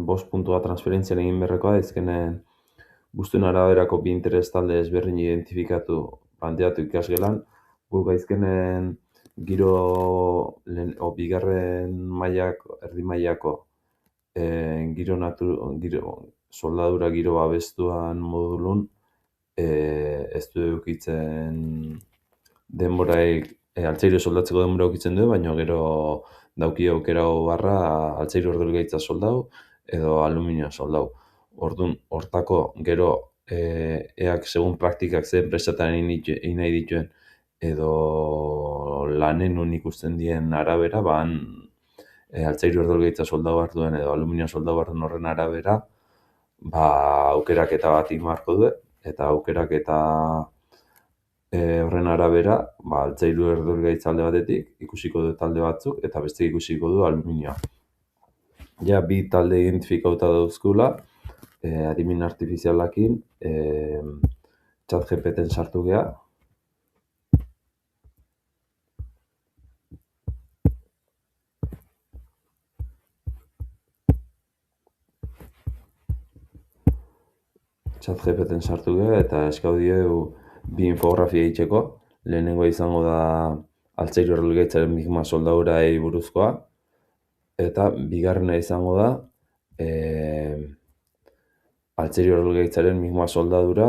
Bost puntua transferentzian egin beharrekoa, izkenen guztien araberako bi interes talde ezberdin identifikatu planteatu ikasgelan, guk gaizkenen giro bigarren mailako, erdi mailako soldadura giro babestuan modulun ez du eukitzen denboraik, altzairo soldatzeko denbora eukitzen du, baina gero dauki aukera barra altzairo ordurgaitza soldau edo aluminio soldau. Orduan, hortako gero eak segun praktikak ze enpresatan egin nahi dituen edo lanen ikusten dien arabera, altzairo ordurgaitza soldau behar duen edo aluminio soldau behar duen horren arabera, aukeraketa bat marko du, eta aukeraketa horren arabera, altzairu ordurgaitza alde batetik ikusiko du talde batzuk eta beste ikusiko du aluminioa. Ja, bi talde identifikauta dauzkula, adimen artifizialakin, ChatGPTen sartu geha. ChatGPTen sartu geha eta eskau diegu bi infografia egiteko. Lehenengoa izango da altzairo ordurgaitzaren migma soldadurai buruzkoa, eta bigarrena izango da altzairo ordurgaitzaren migma soldadura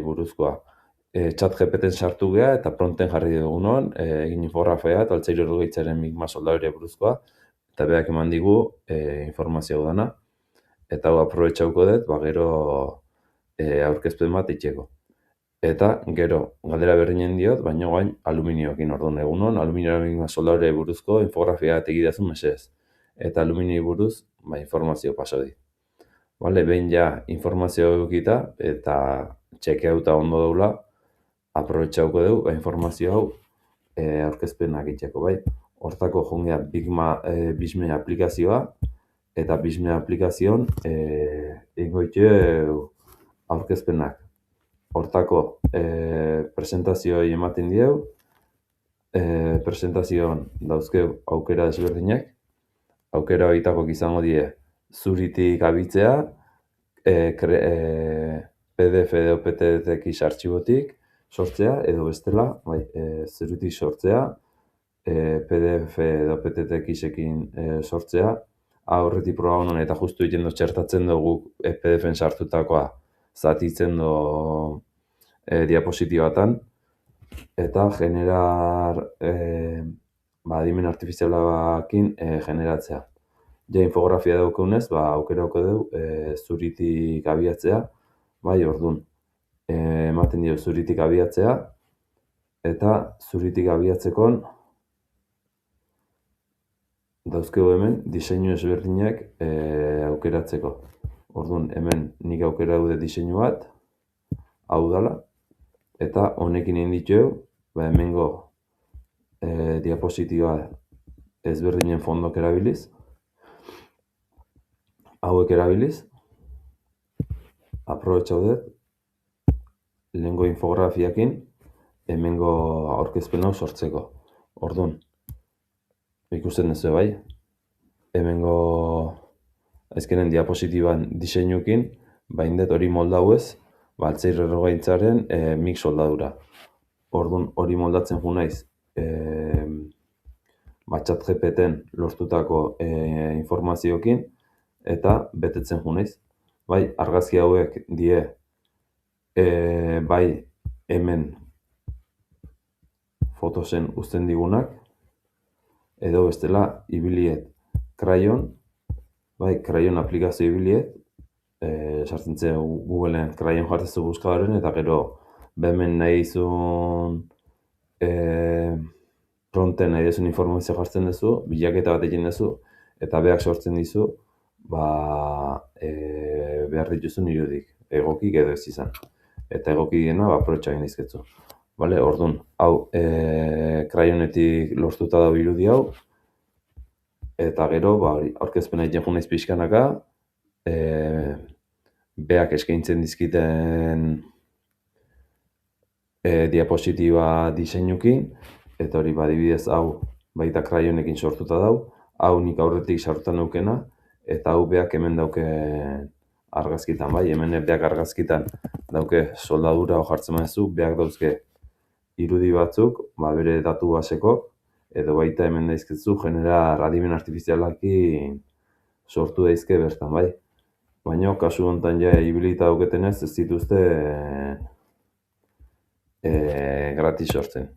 buruzkoa. ChatGPTen sartu geha eta pronten jarri dugunon, egin infografia eta altzairo ordurgaitzaren migma soldadura buruzkoa, eta berak eman digu informazio dana, eta hau aprobetxauko dut, gero aurkezpen bat itxeko. Eta gero, galdera berdinen diot, baina guain aluminioekin orduan egunon, aluminioaren soldadure buruzko infografia bat egidazu mesedez. Eta aluminio buruz, informazio paso di. Behin ja informazio edukita eta txekeauta ondo daula, aprobetxauko dugu, informazio hau aurkezpenak itxeko, bai. Hortako jongea Bisme aplikazioa, eta Bisme aplikazioan egingo aurkezpenak. Hortako presentazioa ematen diegu, presentazioan dauzkeu aukera desberdinak, aukera horietako izango die zuritik abitzea, PDF edo PTTX artxibotik sortzea, edo bestela, zuritik sortzea, PDF edo PTTX-ekin sortzea, aurretik programan eta justu egiten txertatzen dugu PDF-en sartutakoa zatitzen do diapositibatan, eta generar adimen artifizialakin generatzea. Ja, infografia daukeunez, aukerauko dugu zuritik abiatzea, orduan, ematen dio zuritik abiatzea, eta zuritik abiatzekon dauzkegu hemen diseinu ezberdinak aukeratzeko. Orduan, hemen nik aukera daude diseinu bat, hau dala, eta honekin egin ditugu, hemengo diapositiba ezberdinen fondok erabiliz, hauek erabiliz, aprobetxau dut, lehengo infografiakin, hemengo aurkezpen hau sortzeko. Orduan, ikusten duzu bai, hemengo azkenen diapositiban diseinukin, dut hori moldau ez, altzairo ordurgaitzaren mig soldadura. Orduan, hori moldatzen ju naiz, ChatGPTen lortutako informazioekin, eta betetzen ju naiz. Argazki hauek die, hemen fotosen uzten digunak, edo bestela, ibiliet Crayon, Crayon aplikazio ibiliet, sartzen zen Googleen Crayon jartzezu buskadaren, eta gero hemen nahi izun pronten nahi dezun informazio jartzen duzu, bilaketa bat egin duzu, eta berak sortzen dizu, behar dituzun irudik, egokik edo ez izan. Eta egokik dena, aprobetxa egin dizketzu. Orduan, hau Crayonetik lortuta dago irudi hau, eta gero, aurkezpena egiten jo naiz pixkanaka, beak eskaintzen dizkiten diapositiba diseinukin, eta hori badibidez hau baita Crayonekin sortuta dau, hau nik aurretik sartuta neukena, eta hau beak hemen dauke argazkitan, bai, hemen beak argazkitan dauke soldadura hor jartzen baduzu, beak dauzke irudi batzuk, bere datu baseko, edo baita hemen daizkitzu generar adimen artifizialakin sortu daizke bertan, bai. Baina kasu honetan ja ibilita dauketenez ez dituzte gratis sortzen.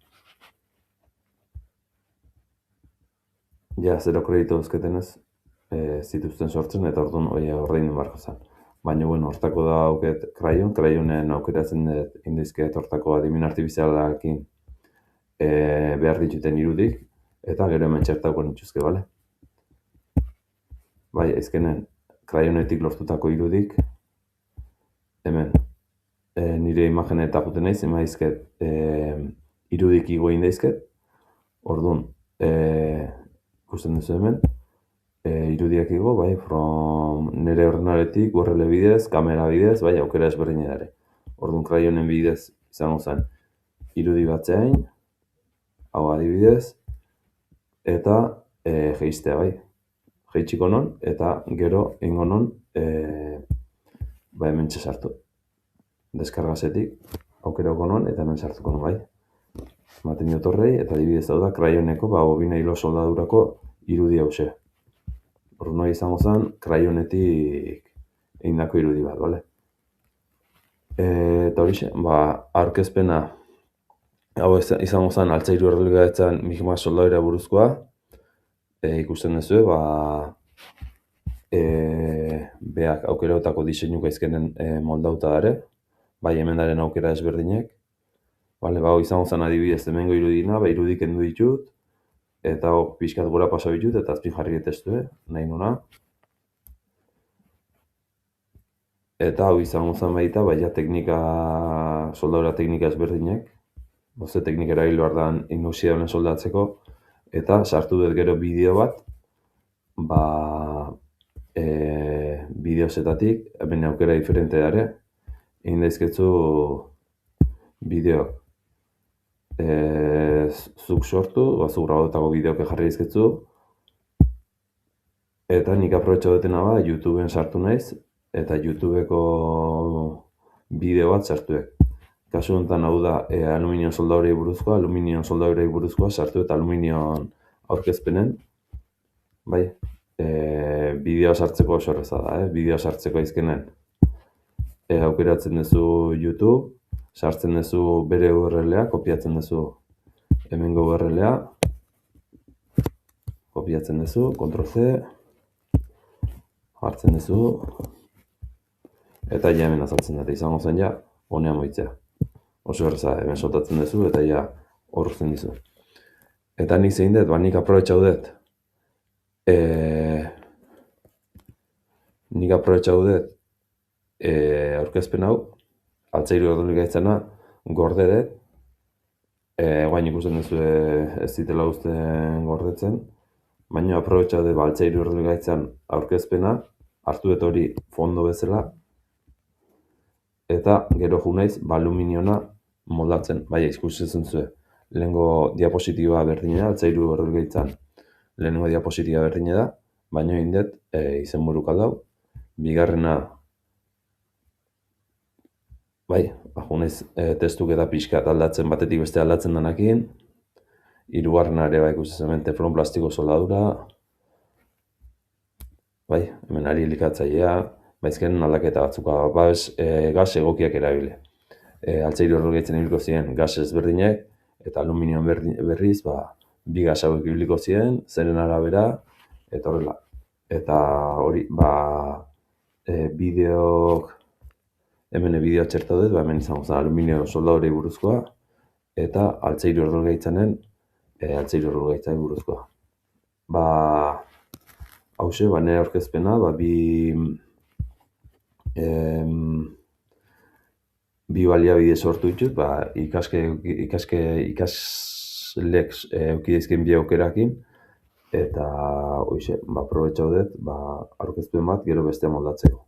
Ja, 0 kreditu dauzketenez zituzten sortzen eta orduan ordaindu beharko zen. Baina, bueno, hortako da auket Crayonen aukeratzen dut indizket hortako adimen artifizialakin behar dituten irudik, eta gero hemen txertauko nituzke, bale? Bai, ezkenen Crayonetik lortutako irudik, hemen nire imageneta juten naiz, emaizket irudik igo egin daizket, orduan, ikusten duzu hemen, irudiak igo, bai, from nire ordenaretik, URL bidez, kamera bidez, bai, aukera ezberdin ere. Orduan, Crayonen bidez izango zen irudi batzeain, hau adibidez, eta jeistea, bai. Jeitsiko non, eta gero ingo non, hemen sartu. Deskargazetik, aukerako non, eta hemen sartuko non, bai. Ematen diot horrei, eta adibidez hau da, Crayoneko, bobina hilo soldadurako irudi hause. Orduan nahi izango zen, Crayonetik egindako irudi bat, bale? Eta horixe, aurkezpena, hau izango zen Altzairu errealitatean migma soldadura buruzkoa, ikusten duzu, beak aukerautako diseinu gaizkenen moldauta ere, bai hemen daren aukera ezberdinek, bale, hau izango zen adibidez hemengo irudina, irudik kendu ditut, eta pixkat gora pasa ditut, eta azpin jarri testu, nahi nuna. Eta hau izango zen baita, ja teknika, soldadura teknika ezberdinek, ze teknika erabil behar dan inoxidaune soldatzeko, eta sartu dut gero bideo bat, bideozetatik, hemen aukera diferente dare, egin daizketzu bideoak. Zuk sortu, zuk grabotako bideoak jarri daizketzu, eta nik aprobetxo dutena YouTubeen sartu naiz, eta YouTubeko bideo bat sartuek. Kasu honetan hau da aluminio soldadurei buruzkoa, sartu eta aluminion aurkezpenen, bai, bideo sartzeko oso erraza da, bideo sartzeko izkenen aukeratzen duzu YouTube, sartzen duzu bere URL-a, kopiatzen duzu hemengo URL-a, kopiatzen duzu, Ctrl+C, hartzen duzu, eta ja hemen azaltzen dut, izango zen ja, honean moitzea. Oso erraza, hemen soltatzen duzu, eta ja horrezten dizu. Eta nik zein dut, nik aprobetxau dut, aurkezpen hau, Altzairu errealitateana gorde dut, guain ikusten duzu ez zitela usten gordetzen, baina aprobetxau dut Altzairu errealitatean aurkezpena, hartu dut hori fondo bezala, eta gero jo naiz aluminiona moldatzen, bai, ikusten zuen. Lehenengo diapositiba berdina da, Altzairu errealitatean lehenengo diapositiba berdina da, baina egin dut izenburuk aldau, bigarrena, bai, jo naiz testuk eta pixkat aldatzen batetik beste aldatzen danakin, hirugarrena ere ikusten hemen teflon plastiko soldadura, bai, hemen ari elikatzailea, baizken aldaketa batzuk, gas egokiak erabile. Altzairu errealitatean ibiliko ziren gas ezberdinek, eta aluminio berriz, bi gas hauek ibiliko ziren, zeren arabera, eta horrela. Eta hori, bideok, hemen bideoa txertatu dut, hemen izango zen aluminio soldadurei buruzkoa, eta Altzairu errealitateanen buruzkoa. Hauxe, nire aurkezpena, bi baliabide sortu ditut, ikaslek eukideizken bi aukerakin, eta aprobetxau dut, aurkezpen bat gero bestea moldatzeko.